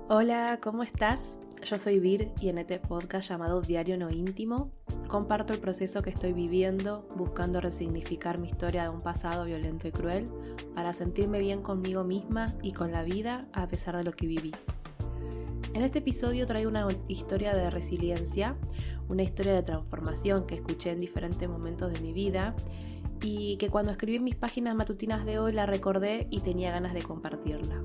Hola, ¿cómo estás? Yo soy Vir y en este podcast llamado Diario No Íntimo comparto el proceso que estoy viviendo buscando resignificar mi historia de un pasado violento y cruel para sentirme bien conmigo misma y con la vida a pesar de lo que viví. En este episodio traigo una historia de resiliencia, una historia de transformación que escuché en diferentes momentos de mi vida y que cuando escribí mis páginas matutinas de hoy la recordé y tenía ganas de compartirla.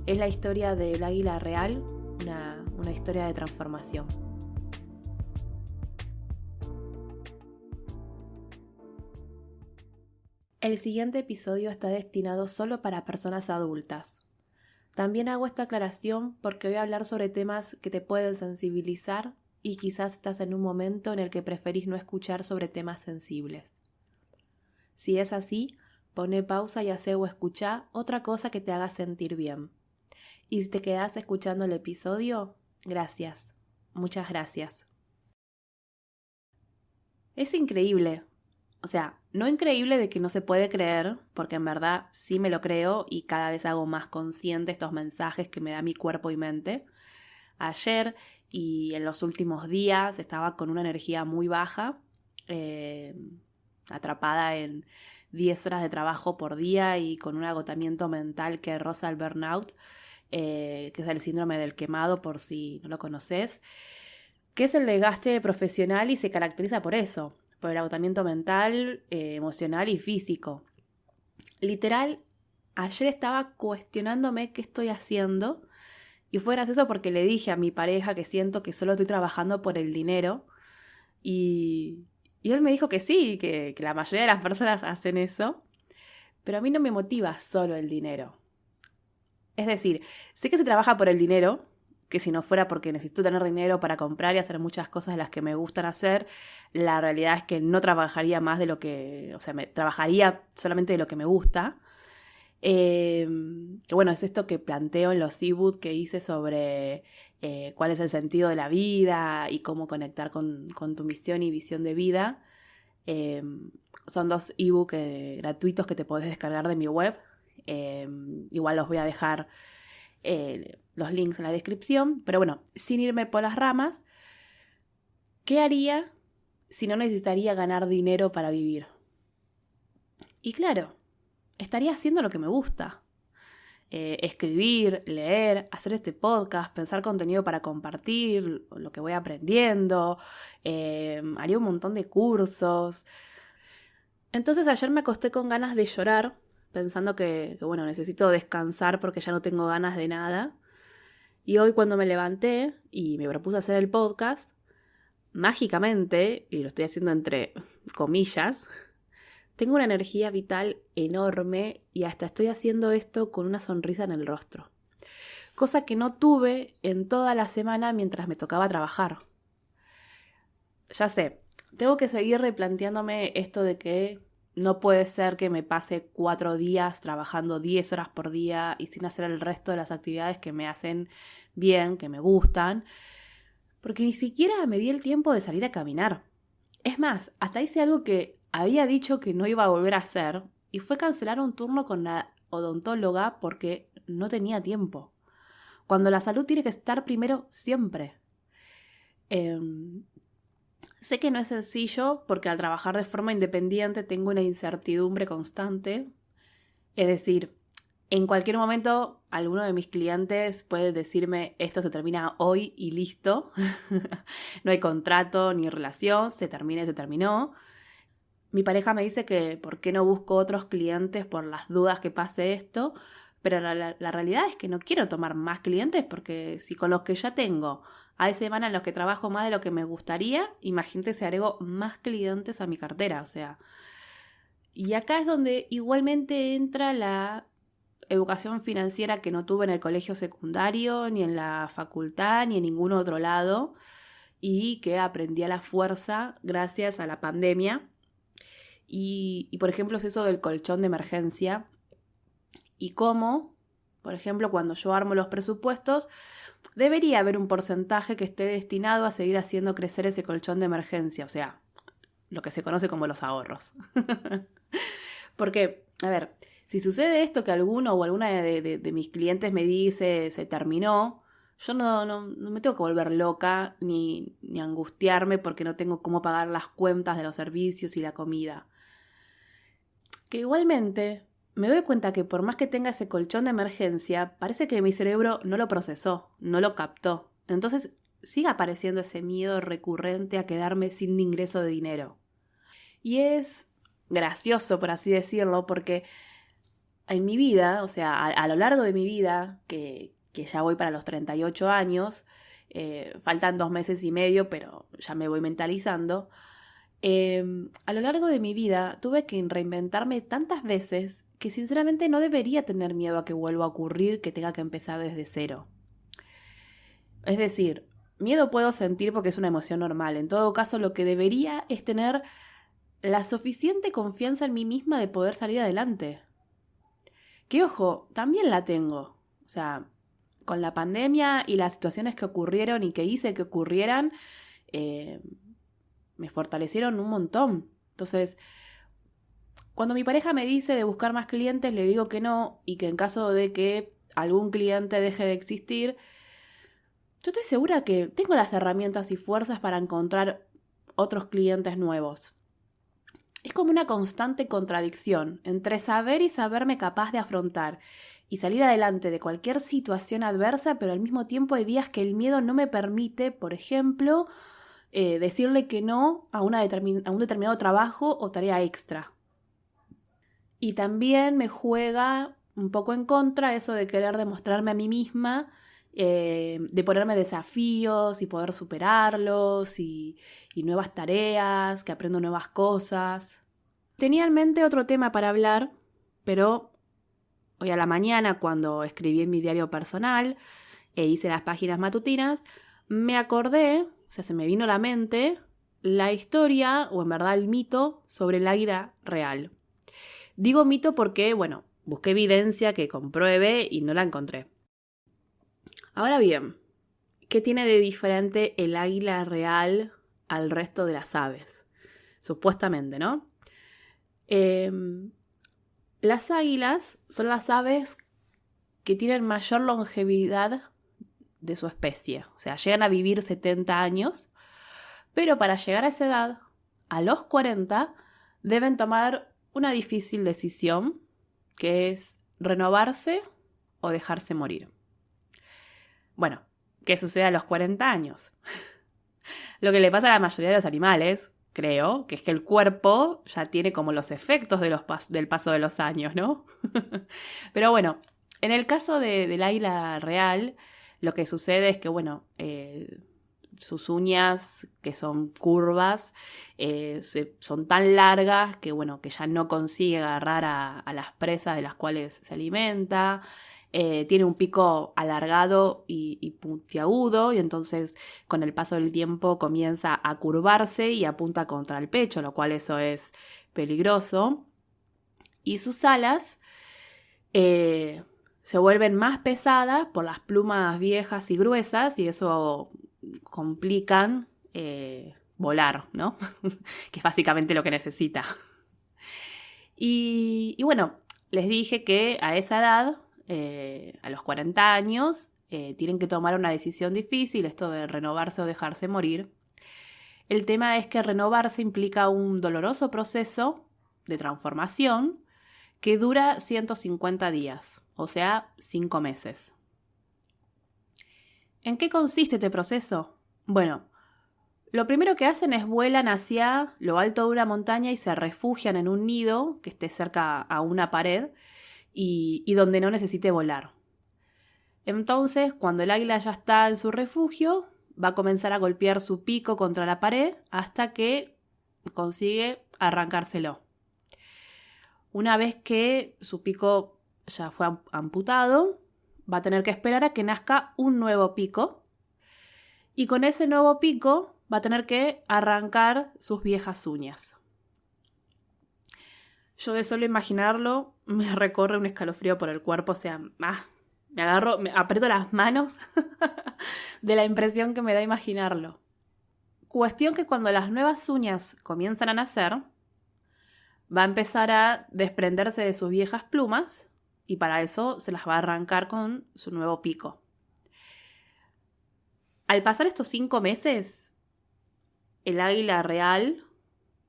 Es la historia del águila real, una historia de transformación. El siguiente episodio está destinado solo para personas adultas. También hago esta aclaración porque voy a hablar sobre temas que te pueden sensibilizar y quizás estás en un momento en el que preferís no escuchar sobre temas sensibles. Si es así, poné pausa y hacé o escuchá otra cosa que te haga sentir bien. Y si te quedás escuchando el episodio, gracias, muchas gracias. Es increíble, no increíble de que no se puede creer, porque en verdad sí me lo creo y cada vez hago más consciente estos mensajes que me da mi cuerpo y mente. Ayer y en los últimos días estaba con una energía muy baja, atrapada en 10 horas de trabajo por día y con un agotamiento mental que roza el burnout. Que es el síndrome del quemado, por si no lo conoces, que es el desgaste profesional y se caracteriza por eso, por el agotamiento mental, emocional y físico. Literal, ayer estaba cuestionándome qué estoy haciendo y fue gracioso porque le dije a mi pareja que siento que solo estoy trabajando por el dinero y él me dijo que sí, que la mayoría de las personas hacen eso, pero a mí no me motiva solo el dinero. Es decir, sé que se trabaja por el dinero, que si no fuera porque necesito tener dinero para comprar y hacer muchas cosas de las que me gustan hacer, la realidad es que no trabajaría más de lo que, trabajaría solamente de lo que me gusta. Que bueno, es esto que planteo en los e-books que hice sobre cuál es el sentido de la vida y cómo conectar con tu misión y visión de vida. Son 2 e-books gratuitos que te podés descargar de mi web. Igual los voy a dejar los links en la descripción, pero bueno, sin irme por las ramas, ¿qué haría si no necesitaría ganar dinero para vivir? Y claro, estaría haciendo lo que me gusta. Escribir, leer, hacer este podcast, pensar contenido para compartir, lo que voy aprendiendo, haría un montón de cursos. Entonces ayer me acosté con ganas de llorar, pensando que bueno, necesito descansar porque ya no tengo ganas de nada. Y hoy cuando me levanté y me propuse hacer el podcast, mágicamente, y lo estoy haciendo entre comillas, tengo una energía vital enorme y hasta estoy haciendo esto con una sonrisa en el rostro. Cosa que no tuve en toda la semana mientras me tocaba trabajar. Ya sé, tengo que seguir replanteándome esto de que no puede ser que me pase 4 días trabajando 10 horas por día y sin hacer el resto de las actividades que me hacen bien, que me gustan, porque ni siquiera me di el tiempo de salir a caminar. Es más, hasta hice algo que había dicho que no iba a volver a hacer y fue cancelar un turno con la odontóloga porque no tenía tiempo. Cuando la salud tiene que estar primero siempre. Sé que no es sencillo porque al trabajar de forma independiente tengo una incertidumbre constante. Es decir, en cualquier momento alguno de mis clientes puede decirme esto se termina hoy y listo. No hay contrato ni relación, se termina y se terminó. Mi pareja me dice que por qué no busco otros clientes por las dudas que pase esto, pero la realidad es que no quiero tomar más clientes porque si con los que ya tengo hay semanas en los que trabajo más de lo que me gustaría, imagínate si agrego más clientes a mi cartera, Y acá es donde igualmente entra la educación financiera que no tuve en el colegio secundario, ni en la facultad, ni en ningún otro lado, y que aprendí a la fuerza gracias a la pandemia. Y por ejemplo, es eso del colchón de emergencia y cómo, por ejemplo, cuando yo armo los presupuestos, debería haber un porcentaje que esté destinado a seguir haciendo crecer ese colchón de emergencia, lo que se conoce como los ahorros. Porque, a ver, si sucede esto que alguno o alguna de mis clientes me dice se terminó, Yo no me tengo que volver loca ni angustiarme porque no tengo cómo pagar las cuentas de los servicios y la comida. Que igualmente me doy cuenta que por más que tenga ese colchón de emergencia, parece que mi cerebro no lo procesó, no lo captó. Entonces sigue apareciendo ese miedo recurrente a quedarme sin ingreso de dinero. Y es gracioso, por así decirlo, porque en mi vida, o sea, a lo largo de mi vida, que ya voy para los 38 años, faltan 2 meses y medio, pero ya me voy mentalizando, a lo largo de mi vida tuve que reinventarme tantas veces que sinceramente no debería tener miedo a que vuelva a ocurrir, que tenga que empezar desde cero. Es decir, miedo puedo sentir porque es una emoción normal. En todo caso, lo que debería es tener la suficiente confianza en mí misma de poder salir adelante. Que ojo, también la tengo. O sea, con la pandemia y las situaciones que ocurrieron y que hice que ocurrieran, eh, me fortalecieron un montón. Entonces, cuando mi pareja me dice de buscar más clientes, le digo que no y que en caso de que algún cliente deje de existir, yo estoy segura que tengo las herramientas y fuerzas para encontrar otros clientes nuevos. Es como una constante contradicción entre saber y saberme capaz de afrontar y salir adelante de cualquier situación adversa, pero al mismo tiempo hay días que el miedo no me permite, por ejemplo, decirle que no a un determinado trabajo o tarea extra. Y también me juega un poco en contra eso de querer demostrarme a mí misma, de ponerme desafíos y poder superarlos y nuevas tareas, que aprendo nuevas cosas. Tenía en mente otro tema para hablar, pero hoy a la mañana, cuando escribí en mi diario personal e hice las páginas matutinas, me acordé, o sea, se me vino a la mente la historia, o en verdad el mito, sobre el águila real. Digo mito porque, bueno, busqué evidencia que compruebe y no la encontré. Ahora bien, ¿qué tiene de diferente el águila real al resto de las aves? Supuestamente, ¿no? Las águilas son las aves que tienen mayor longevidad de su especie. O sea, llegan a vivir 70 años, pero para llegar a esa edad, a los 40, deben tomar una difícil decisión, que es renovarse o dejarse morir. Bueno, ¿qué sucede a los 40 años? Lo que le pasa a la mayoría de los animales, creo, que es que el cuerpo ya tiene como los efectos del paso de los años, ¿no? Pero bueno, en el caso del águila real, lo que sucede es que, bueno, sus uñas, que son curvas, son tan largas que, bueno, que ya no consigue agarrar a las presas de las cuales se alimenta. Tiene un pico alargado y puntiagudo, y entonces con el paso del tiempo comienza a curvarse y apunta contra el pecho, lo cual eso es peligroso. Y sus alas se vuelven más pesadas por las plumas viejas y gruesas, y eso complican volar, ¿no? Que es básicamente lo que necesita. Y bueno, les dije que a esa edad, a los 40 años, tienen que tomar una decisión difícil, esto de renovarse o dejarse morir. El tema es que renovarse implica un doloroso proceso de transformación que dura 150 días, o sea, 5 meses. ¿En qué consiste este proceso? Bueno, lo primero que hacen es vuelan hacia lo alto de una montaña y se refugian en un nido que esté cerca a una pared y donde no necesite volar. Entonces, cuando el águila ya está en su refugio, va a comenzar a golpear su pico contra la pared hasta que consigue arrancárselo. Una vez que su pico ya fue amputado, va a tener que esperar a que nazca un nuevo pico, y con ese nuevo pico va a tener que arrancar sus viejas uñas. Yo de solo imaginarlo me recorre un escalofrío por el cuerpo, o sea, me aprieto las manos de la impresión que me da imaginarlo. Cuestión que cuando las nuevas uñas comienzan a nacer, va a empezar a desprenderse de sus viejas plumas y para eso se las va a arrancar con su nuevo pico. Al pasar estos 5 meses, el águila real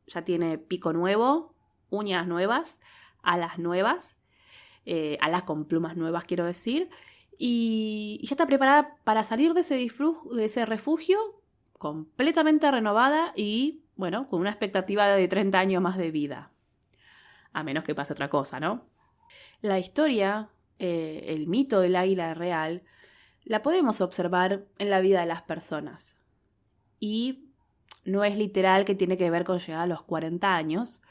ya tiene pico nuevo, uñas nuevas, alas nuevas, alas con plumas nuevas quiero decir, y ya está preparada para salir de ese refugio completamente renovada y, bueno, con una expectativa de 30 años más de vida. A menos que pase otra cosa, ¿no? La historia, el mito del águila real, la podemos observar en la vida de las personas. Y no es literal que tiene que ver con llegar a los 40 años,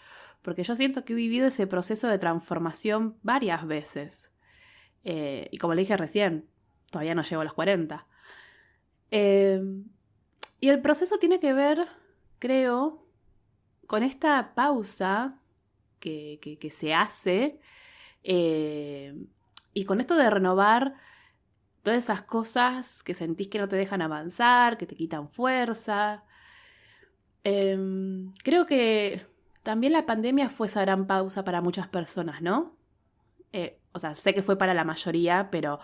porque yo siento que he vivido ese proceso de transformación varias veces. Y como le dije recién, todavía no llego a los 40. Y el proceso tiene que ver, creo, con esta pausa que se hace y con esto de renovar todas esas cosas que sentís que no te dejan avanzar, que te quitan fuerza. Creo que también la pandemia fue esa gran pausa para muchas personas, ¿no? O sea, sé que fue para la mayoría, pero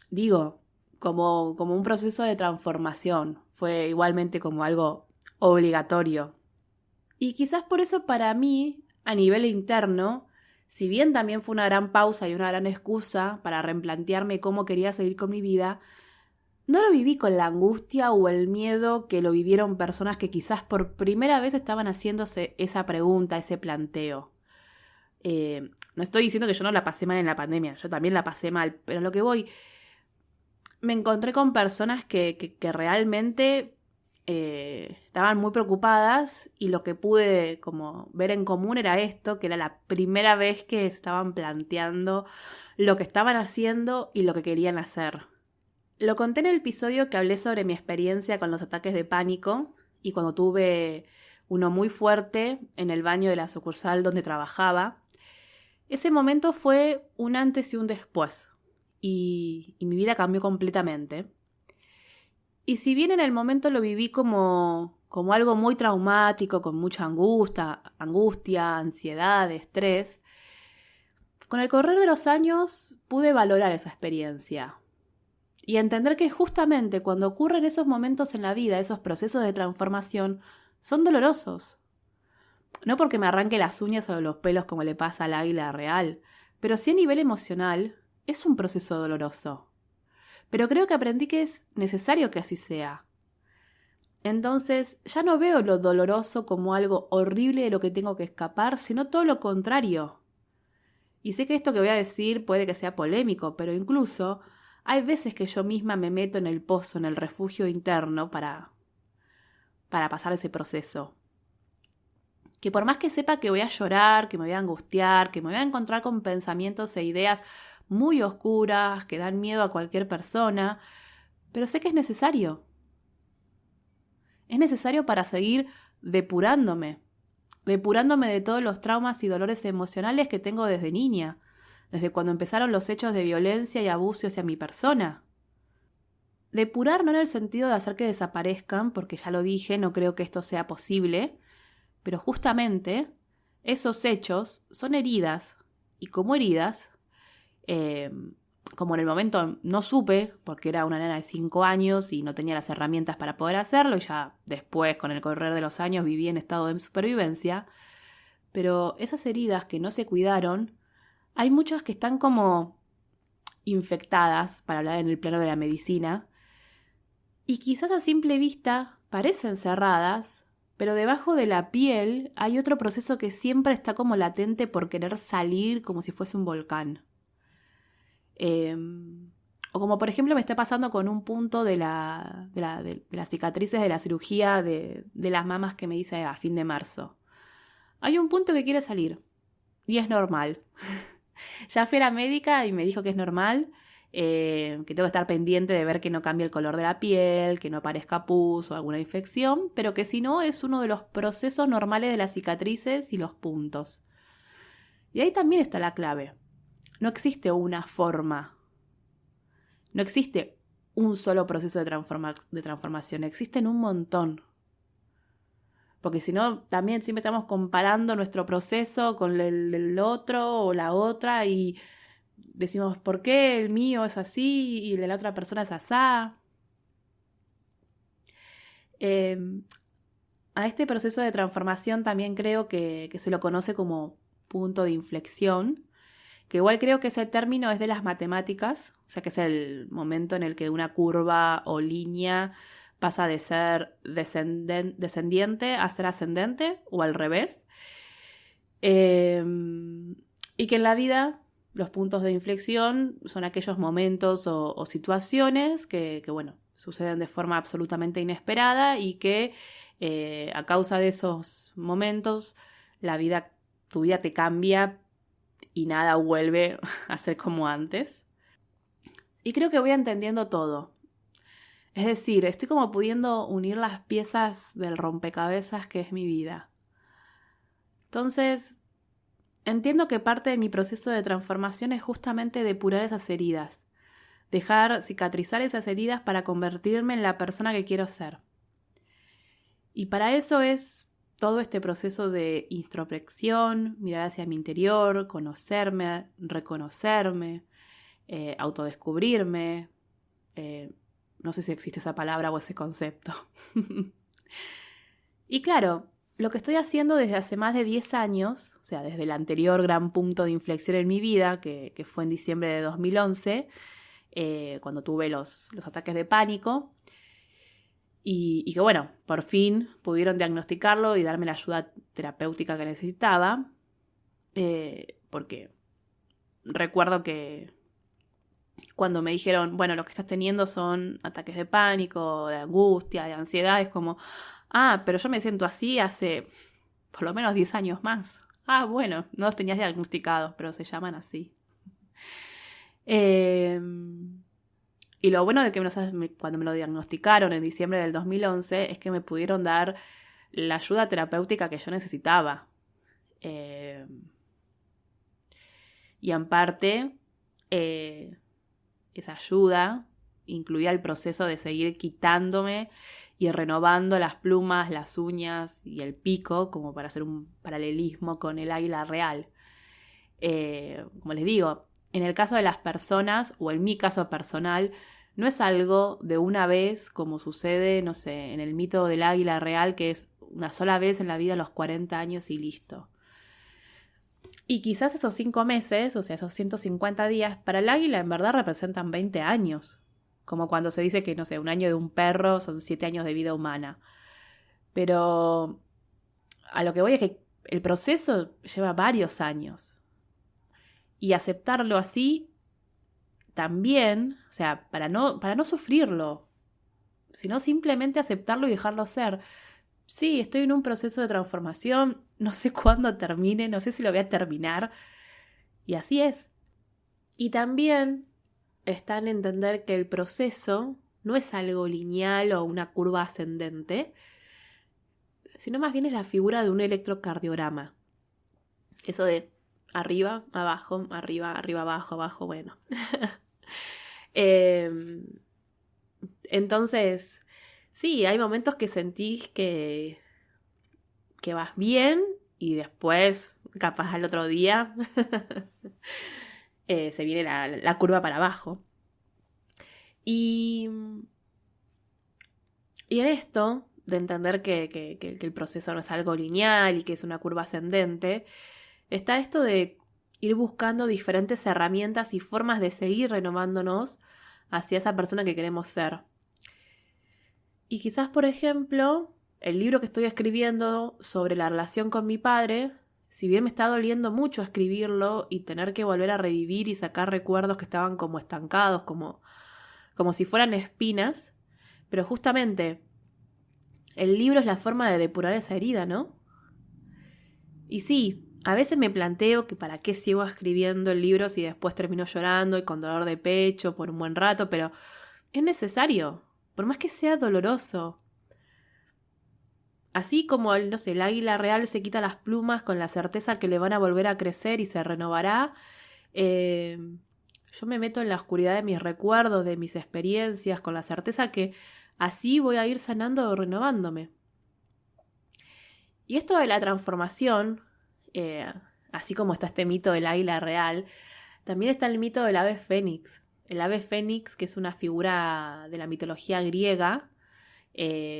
digo, como un proceso de transformación. Fue igualmente como algo obligatorio. Y quizás por eso para mí, a nivel interno, si bien también fue una gran pausa y una gran excusa para replantearme cómo quería seguir con mi vida, no lo viví con la angustia o el miedo que lo vivieron personas que quizás por primera vez estaban haciéndose esa pregunta, ese planteo. No estoy diciendo que yo no la pasé mal en la pandemia, yo también la pasé mal, pero a lo que voy, me encontré con personas que realmente estaban muy preocupadas y lo que pude como ver en común era esto, que era la primera vez que estaban planteando lo que estaban haciendo y lo que querían hacer. Lo conté en el episodio que hablé sobre mi experiencia con los ataques de pánico y cuando tuve uno muy fuerte en el baño de la sucursal donde trabajaba. Ese momento fue un antes y un después y mi vida cambió completamente. Y si bien en el momento lo viví como algo muy traumático, con mucha angustia, ansiedad, estrés, con el correr de los años pude valorar esa experiencia y entender que justamente cuando ocurren esos momentos en la vida, esos procesos de transformación, son dolorosos. No porque me arranque las uñas o los pelos como le pasa al águila real, pero sí a nivel emocional es un proceso doloroso. Pero creo que aprendí que es necesario que así sea. Entonces ya no veo lo doloroso como algo horrible de lo que tengo que escapar, sino todo lo contrario. Y sé que esto que voy a decir puede que sea polémico, pero incluso hay veces que yo misma me meto en el pozo, en el refugio interno para pasar ese proceso. Que por más que sepa que voy a llorar, que me voy a angustiar, que me voy a encontrar con pensamientos e ideas muy oscuras, que dan miedo a cualquier persona, pero sé que es necesario. Es necesario para seguir depurándome de todos los traumas y dolores emocionales que tengo desde niña, desde cuando empezaron los hechos de violencia y abuso hacia mi persona. Depurar no en el sentido de hacer que desaparezcan, porque ya lo dije, no creo que esto sea posible, pero justamente esos hechos son heridas, y como heridas, como en el momento no supe, porque era una nena de 5 años y no tenía las herramientas para poder hacerlo, y ya después, con el correr de los años, viví en estado de supervivencia, pero esas heridas que no se cuidaron, hay muchas que están como infectadas, para hablar en el plano de la medicina, y quizás a simple vista parecen cerradas, pero debajo de la piel hay otro proceso que siempre está como latente por querer salir como si fuese un volcán. O como por ejemplo me está pasando con un punto de las cicatrices de la cirugía de las mamas que me hice a fin de marzo. Hay un punto que quiere salir y es normal. Ya fui a la médica y me dijo que es normal, que tengo que estar pendiente de ver que no cambie el color de la piel, que no aparezca pus o alguna infección, pero que si no es uno de los procesos normales de las cicatrices y los puntos. Y ahí también está la clave. No existe una forma. No existe un solo proceso de transformación. Existen un montón. Porque si no, también siempre estamos comparando nuestro proceso con el otro o la otra y decimos, ¿por qué el mío es así y el de la otra persona es asá? Eh, a este proceso de transformación también creo que se lo conoce como punto de inflexión, que igual creo que ese término es de las matemáticas, o sea que es el momento en el que una curva o línea pasa de ser descendiente a ser ascendente o al revés. Y que en la vida los puntos de inflexión son aquellos momentos o situaciones que, bueno, suceden de forma absolutamente inesperada y que a causa de esos momentos tu vida te cambia y nada vuelve a ser como antes. Y creo que voy entendiendo todo. Es decir, estoy como pudiendo unir las piezas del rompecabezas que es mi vida. Entonces, entiendo que parte de mi proceso de transformación es justamente depurar esas heridas, dejar cicatrizar esas heridas para convertirme en la persona que quiero ser. Y para eso es todo este proceso de introspección, mirar hacia mi interior, conocerme, reconocerme, autodescubrirme. No sé si existe esa palabra o ese concepto. Y claro, lo que estoy haciendo desde hace más de 10 años, o sea, desde el anterior gran punto de inflexión en mi vida, que fue en diciembre de 2011, cuando tuve los ataques de pánico, y que bueno, por fin pudieron diagnosticarlo y darme la ayuda terapéutica que necesitaba, porque recuerdo que cuando me dijeron, bueno, lo que estás teniendo son ataques de pánico, de angustia, de ansiedad, es como, pero yo me siento así hace por lo menos 10 años más. Bueno, no los tenías diagnosticados, pero se llaman así. Y lo bueno de que cuando me lo diagnosticaron en diciembre del 2011 es que me pudieron dar la ayuda terapéutica que yo necesitaba. Y en parte, esa ayuda incluía el proceso de seguir quitándome y renovando las plumas, las uñas y el pico, como para hacer un paralelismo con el águila real. Como les digo, en el caso de las personas, o en mi caso personal, no es algo de una vez como sucede, no sé, en el mito del águila real, que es una sola vez en la vida a los 40 años y listo. Y quizás esos 5 meses, o sea, esos 150 días, para el águila en verdad representan 20 años. Como cuando se dice que, no sé, un año de un perro son 7 años de vida humana. Pero a lo que voy es que el proceso lleva varios años. Y aceptarlo así también, o sea, para no sufrirlo, sino simplemente aceptarlo y dejarlo ser. Sí, estoy en un proceso de transformación, no sé cuándo termine, no sé si lo voy a terminar. Y así es. Y también está en entender que el proceso no es algo lineal o una curva ascendente, sino más bien es la figura de un electrocardiograma. Eso de arriba, abajo, abajo, bueno. Entonces, sí, hay momentos que sentís que vas bien y después, capaz al otro día, se viene la curva para abajo. Y en esto, de entender que el proceso no es algo lineal y que es una curva ascendente, está esto de ir buscando diferentes herramientas y formas de seguir renovándonos hacia esa persona que queremos ser. Y quizás, por ejemplo, el libro que estoy escribiendo sobre la relación con mi padre, si bien me está doliendo mucho escribirlo y tener que volver a revivir y sacar recuerdos que estaban como estancados, como si fueran espinas, pero justamente el libro es la forma de depurar esa herida, ¿no? Y sí, a veces me planteo que para qué sigo escribiendo el libro si después termino llorando y con dolor de pecho por un buen rato, pero es necesario, por más que sea doloroso. Así como el águila real se quita las plumas con la certeza que le van a volver a crecer y se renovará, yo me meto en la oscuridad de mis recuerdos, de mis experiencias, con la certeza que así voy a ir sanando o renovándome. Y esto de la transformación, así como está este mito del águila real, también está el mito del ave fénix. El ave fénix, que es una figura de la mitología griega,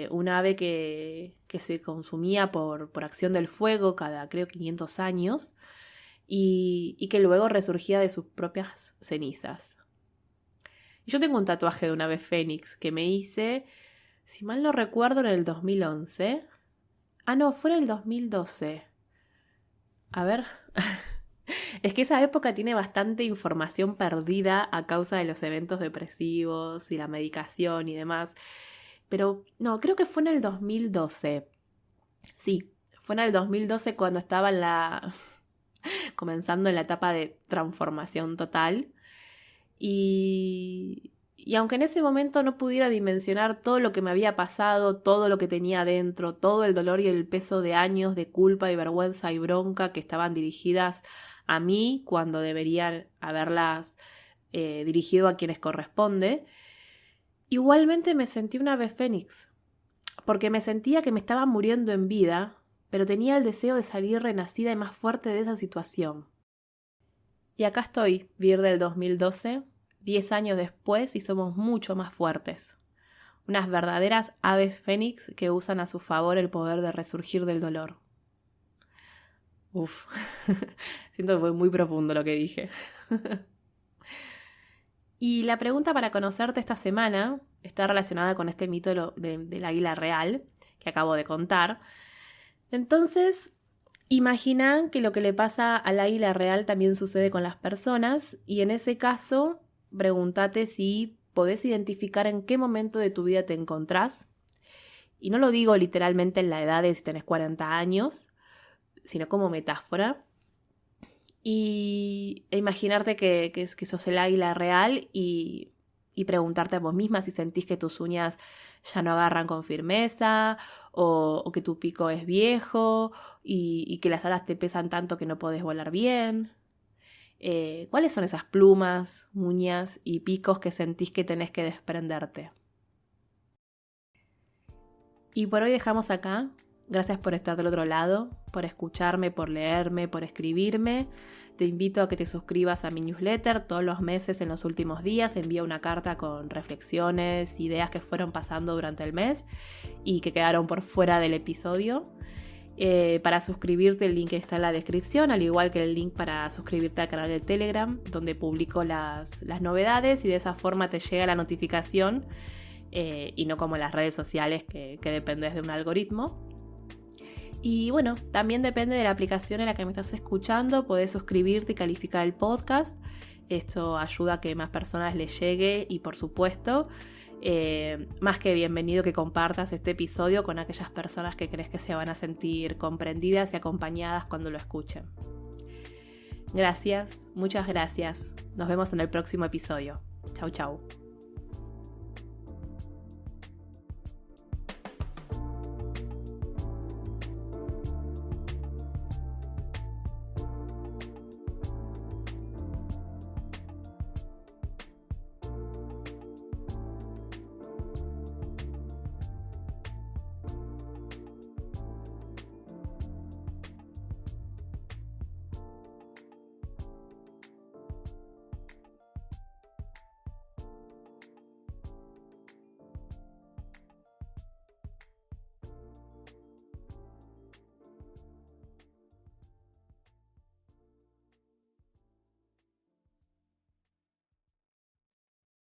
un ave que se consumía por acción del fuego cada, creo, 500 años, y que luego resurgía de sus propias cenizas. Y yo tengo un tatuaje de un ave fénix que me hice, si mal no recuerdo, en el 2011. Ah, no, fue en el 2012. A ver. Es que esa época tiene bastante información perdida a causa de los eventos depresivos y la medicación y demás. Pero no, creo que fue en el 2012. Sí, fue en el 2012 cuando estaba comenzando en la etapa de transformación total. Y aunque en ese momento no pudiera dimensionar todo lo que me había pasado, todo lo que tenía adentro, todo el dolor y el peso de años de culpa y vergüenza y bronca que estaban dirigidas a mí cuando deberían haberlas dirigido a quienes corresponde, igualmente me sentí una ave fénix, porque me sentía que me estaba muriendo en vida, pero tenía el deseo de salir renacida y más fuerte de esa situación. Y acá estoy, Vir del 2012, 10 años después, y somos mucho más fuertes. Unas verdaderas aves fénix que usan a su favor el poder de resurgir del dolor. Uf, siento que fue muy profundo lo que dije. Y la pregunta para conocerte esta semana está relacionada con este mito del águila real que acabo de contar. Entonces, imagina que lo que le pasa al águila real también sucede con las personas, y en ese caso, pregúntate si podés identificar en qué momento de tu vida te encontrás. Y no lo digo literalmente en la edad de si tenés 40 años, sino como metáfora. E imaginarte que sos el águila real y preguntarte a vos misma si sentís que tus uñas ya no agarran con firmeza, o que tu pico es viejo y que las alas te pesan tanto que no podés volar bien. ¿Cuáles son esas plumas, uñas y picos que sentís que tenés que desprenderte? Y por hoy dejamos acá. Gracias por estar del otro lado, por escucharme, por leerme, por escribirme. Te invito a que te suscribas a mi newsletter. Todos los meses, en los últimos días, envío una carta con reflexiones, ideas que fueron pasando durante el mes y que quedaron por fuera del episodio. Para suscribirte, el link está en la descripción, al igual que el link para suscribirte al canal de Telegram, donde publico las novedades, y de esa forma te llega la notificación, y no como en las redes sociales que dependes de un algoritmo. Y bueno, también depende de la aplicación en la que me estás escuchando, podés suscribirte y calificar el podcast. Esto ayuda a que más personas les llegue, y por supuesto, más que bienvenido que compartas este episodio con aquellas personas que crees que se van a sentir comprendidas y acompañadas cuando lo escuchen. Gracias, muchas gracias. Nos vemos en el próximo episodio. Chau, chau.